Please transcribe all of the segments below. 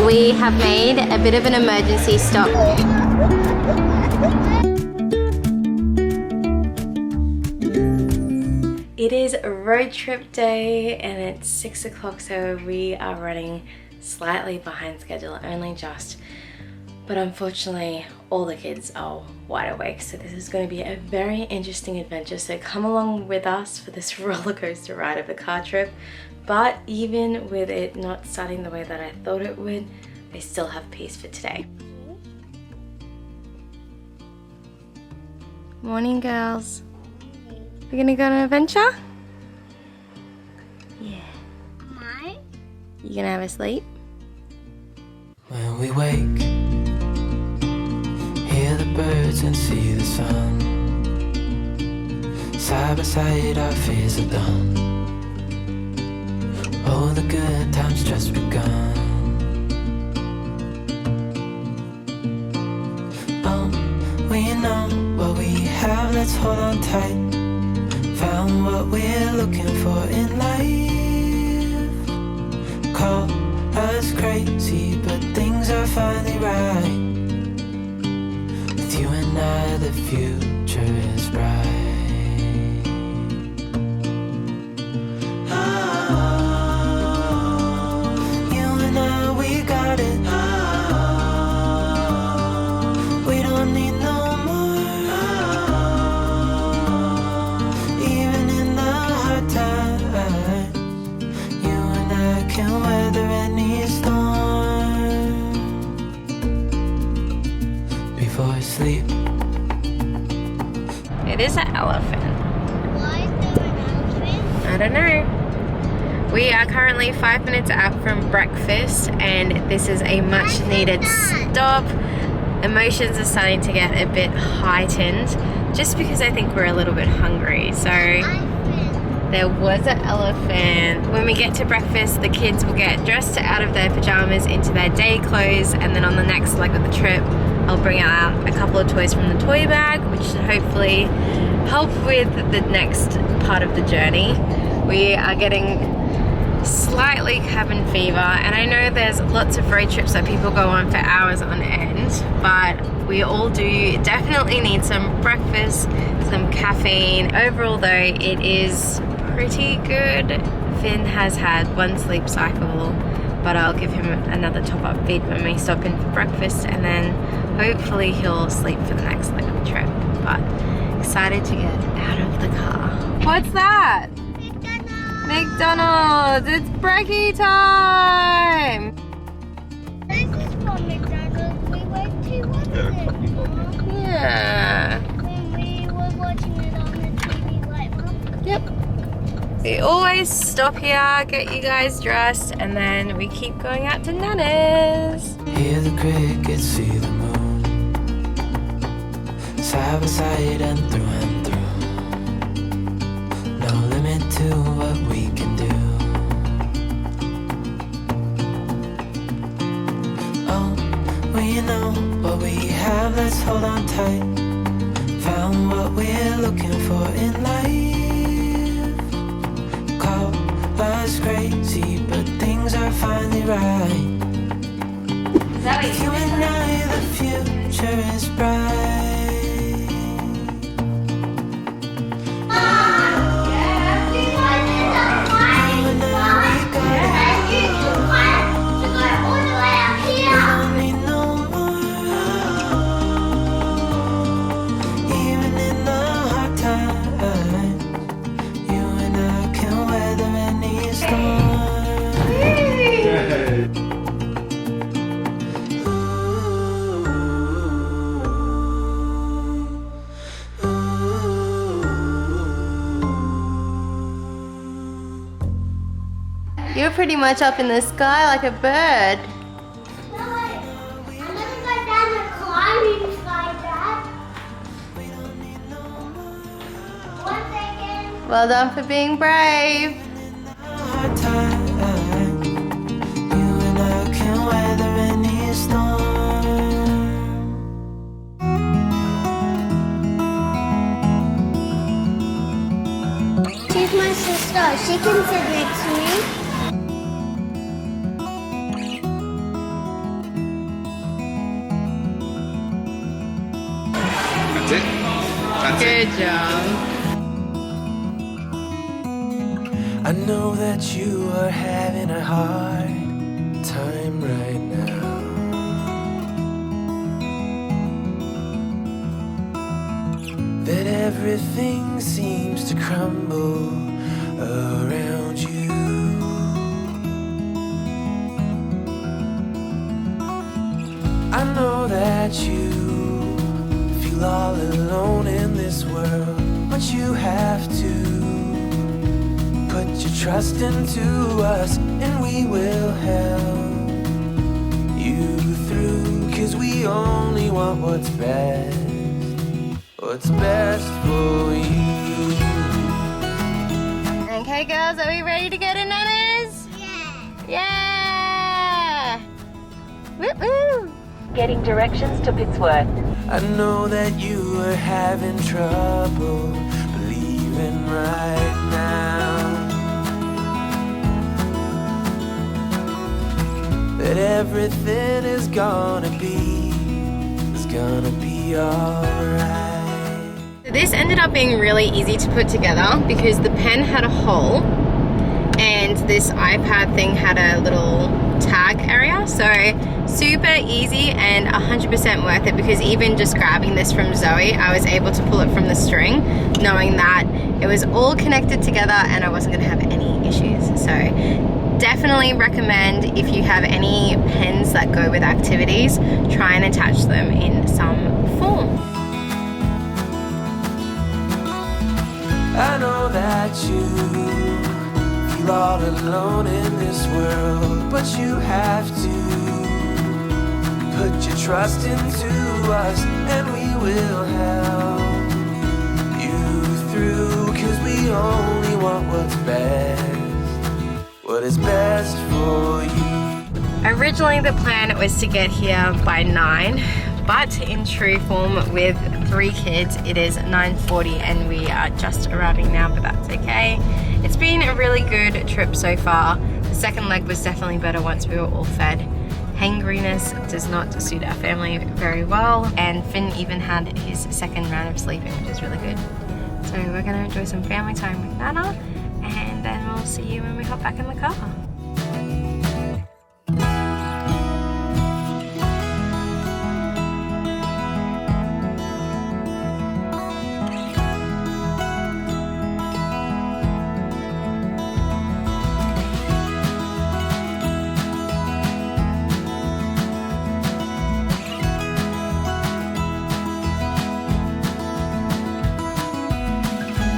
we have made a bit of an emergency stop. It is road trip day and it's 6 o'clock, so we are running slightly behind schedule, only just. But unfortunately, all the kids are wide awake, so this is going to be a very interesting adventure. So come along with us for this roller coaster ride of a car trip. But even with it not starting the way that I thought it would, I still have peace for today. Morning, girls. We're gonna go on an adventure? Yeah. Mine? You gonna have a sleep? When we wake, hear the birds and see the sun. Side by side our fears are done. Oh, the good times just begun. Oh, we know what we have, let's hold on tight. Found what we're looking for in life. Call us crazy, but things are finally right. With you and I, the future is bright. It is an elephant. Why is there an elephant? I don't know. We are currently 5 minutes out from breakfast and this is a much needed stop. Emotions are starting to get a bit heightened just because I think we're a little bit hungry. So there was an elephant. When we get to breakfast, the kids will get dressed out of their pajamas into their day clothes, and then on the next leg of the trip I'll bring out a couple of toys from the toy bag, which should hopefully help with the next part of the journey. We are getting slightly cabin fever, and I know there's lots of road trips that people go on for hours on end, but we all do definitely need some breakfast, some caffeine. Overall though, it is pretty good. Finn has had one sleep cycle, but I'll give him another top-up feed when we stop in for breakfast, and then hopefully he'll sleep for the next leg of the trip. But excited to get out of the car. What's that? McDonald's! It's brekkie time! This is from McDonald's. We went to, wasn't it? Yeah. When we were watching it on the TV, like, Mum? Yep. We always stop here, get you guys dressed, and then we keep going out to Nana's. Hear the crickets, see the moon. Side by side and through. No limit to what we can do. Oh, we know what we have, let's hold on tight. Found what we're looking for in life. Call us crazy, but things are finally right. With you and I, the future is bright. You're pretty much up in the sky like a bird. No, I'm gonna go down the climbing slide, Dad. 1 second. Well done for being brave. She's my sister. She can sit next to me. Good job. I know that you are having a hard time right now. That everything seems to crumble around you. I know that you feel all alone in this world, but you have to put your trust into us, and we will help you through, 'cause we only want what's best for you. Okay, girls, are we ready to go to Nana's? Yeah! Woo-woo! Getting directions to Pittsworth. I know that you are having trouble believing right now that everything is gonna be alright. This ended up being really easy to put together because the pen had a hole and this iPad thing had a little tag area, so super easy and 100% worth it, because even just grabbing this from Zoe, I was able to pull it from the string knowing that it was all connected together and I wasn't gonna have any issues. So definitely recommend, if you have any pens that go with activities, try and attach them in some form. I know that you feel all alone in this world, but you have to put your trust into us, and we will help you through, 'cause we only want what is best for you. Originally the plan was to get here by 9, but in true form with 3 kids it is 9:40 and we are just arriving now, but that's okay. It's been a really good trip so far. The second leg was definitely better once we were all fed. Hangriness does not suit our family very well, and Finn even had his second round of sleeping, which is really good. So we're gonna enjoy some family time with Nana, and then we'll see you when we hop back in the car.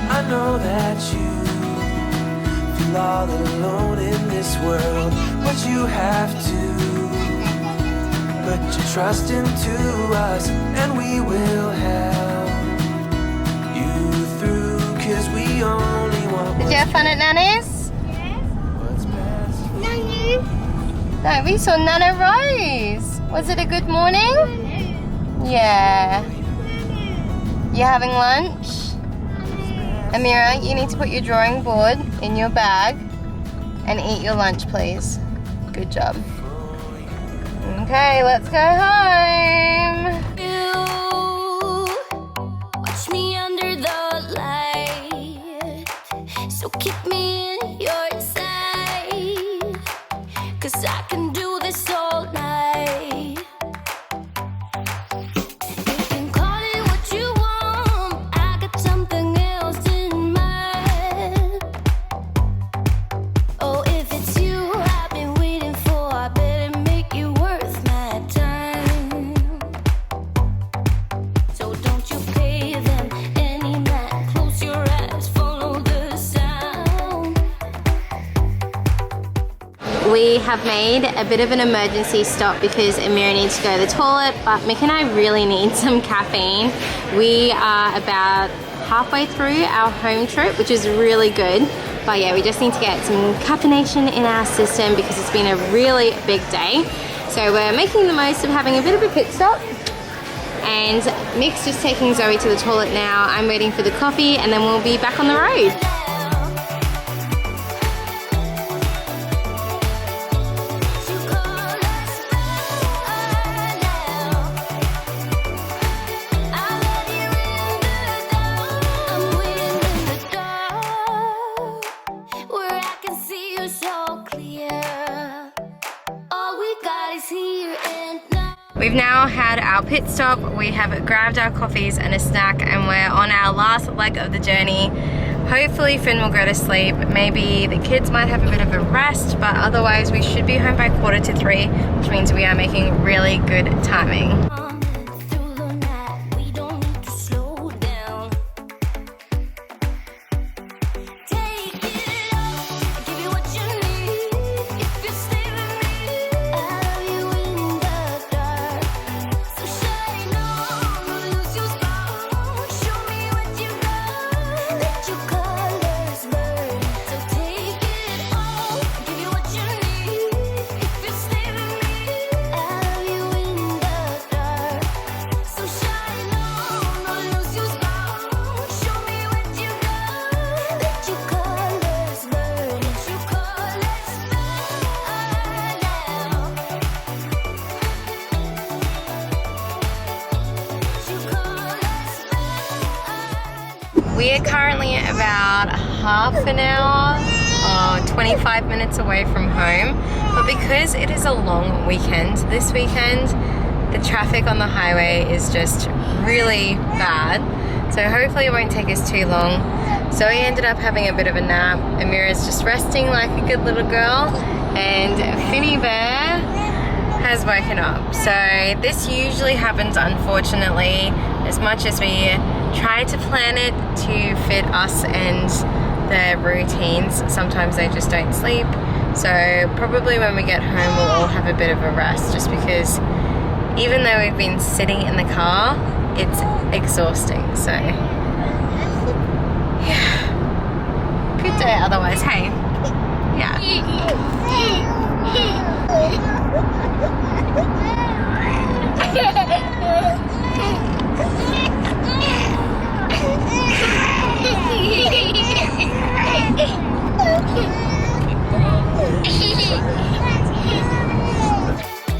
I know that you feel all alone in this world, but you have to put your trust into us, and we will help you through, 'cause we only want Did you have fun at Nana's? what's best. Nanny. No, we saw Nana Rose. Was it a good morning? Yeah. You having lunch? Amira, you need to put your drawing board in your bag and eat your lunch, please. Good job. Okay, let's go home. You watch me under the light, so keep me in your sight, 'cause I can do this all night. You can call it what you want, I got something else in mind. Oh, if it's you I've been waiting for, I better make you worth my time. So don't you pay them any mind, close your eyes, follow the sound. We have made a bit of an emergency stop because Amira needs to go to the toilet, but Mick and I really need some caffeine. We are about halfway through our home trip, which is really good. But yeah, we just need to get some caffeination in our system because it's been a really big day. So we're making the most of having a bit of a pit stop. And Mick's just taking Zoe to the toilet now. I'm waiting for the coffee and then we'll be back on the road. We've now had our pit stop, we have grabbed our coffees and a snack, and we're on our last leg of the journey. Hopefully Finn will go to sleep, maybe the kids might have a bit of a rest, but otherwise we should be home by 2:45, which means we are making really good timing. Through the night, we don't need to slow down. Take it all, give you what you need. If you stay with me, I'll have you in the dark. So shine on, don't lose your spark. Show me what you got, let your colors burn. So take it all, give you what you need. If you stay with me, I'll have you in the dark. So shine on, don't lose your spark. Show me what you got, let your colors burn. Let your colors burn now. Let your colors burn. We are currently about half an hour or 25 minutes away from home, but because it is a long weekend, this weekend the traffic on the highway is just really bad, so hopefully it won't take us too long. Zoe ended up having a bit of a nap, Amira's just resting like a good little girl, and Finny Bear has woken up. So this usually happens, unfortunately, as much as we try to plan it to fit us and their routines, sometimes they just don't sleep. So probably when we get home we'll all have a bit of a rest, just because even though we've been sitting in the car, it's exhausting. So yeah, good day otherwise. Hey, yeah.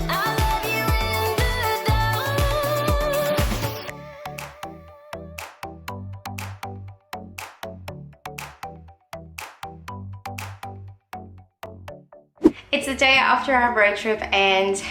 I'll have you in the dark. It's the day after our road trip and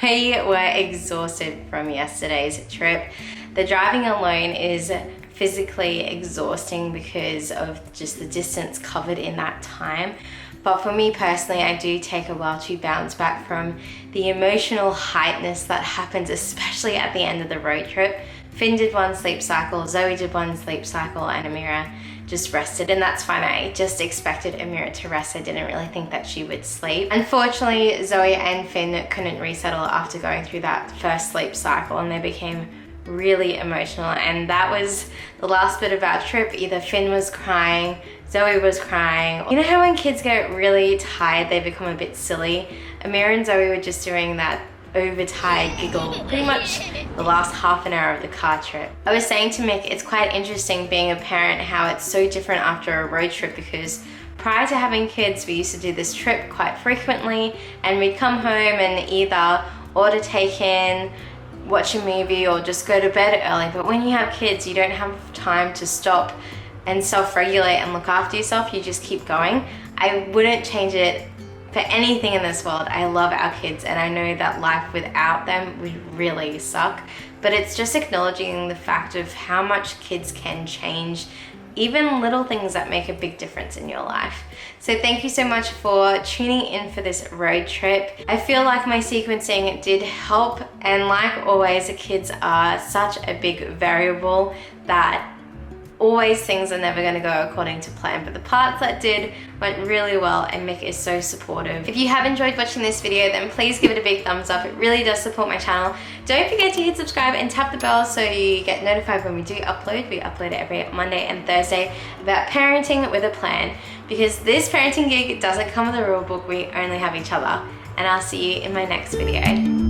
we were exhausted from yesterday's trip. The driving alone is physically exhausting because of just the distance covered in that time. But for me personally, I do take a while to bounce back from the emotional heightness that happens, especially at the end of the road trip. Finn did one sleep cycle, Zoe did one sleep cycle, and Amira just rested, and that's fine. I just expected Amira to rest. I didn't really think that she would sleep. Unfortunately, Zoe and Finn couldn't resettle after going through that first sleep cycle, and they became really emotional, and that was the last bit of our trip. Either Finn was crying, Zoe was crying. You know how when kids get really tired, they become a bit silly? Amira and Zoe were just doing that overtired giggle pretty much the last half an hour of the car trip. I was saying to Mick, it's quite interesting being a parent, how it's so different after a road trip, because prior to having kids, we used to do this trip quite frequently, and we'd come home and either order takein, watch a movie, or just go to bed early. But when you have kids, you don't have time to stop and self-regulate and look after yourself. You just keep going. I wouldn't change it for anything in this world. I love our kids, and I know that life without them would really suck, but it's just acknowledging the fact of how much kids can change, even little things that make a big difference in your life. So thank you so much for tuning in for this road trip. I feel like my sequencing did help, and like always, the kids are such a big variable that always things are never going to go according to plan, but the parts that did went really well, and Mick is so supportive. If you have enjoyed watching this video, then please give it a big thumbs up. It really does support my channel. Don't forget to hit subscribe and tap the bell so you get notified when we do upload. We upload every Monday and Thursday about parenting with a plan, because this parenting gig doesn't come with a rule book. We only have each other, and I'll see you in my next video.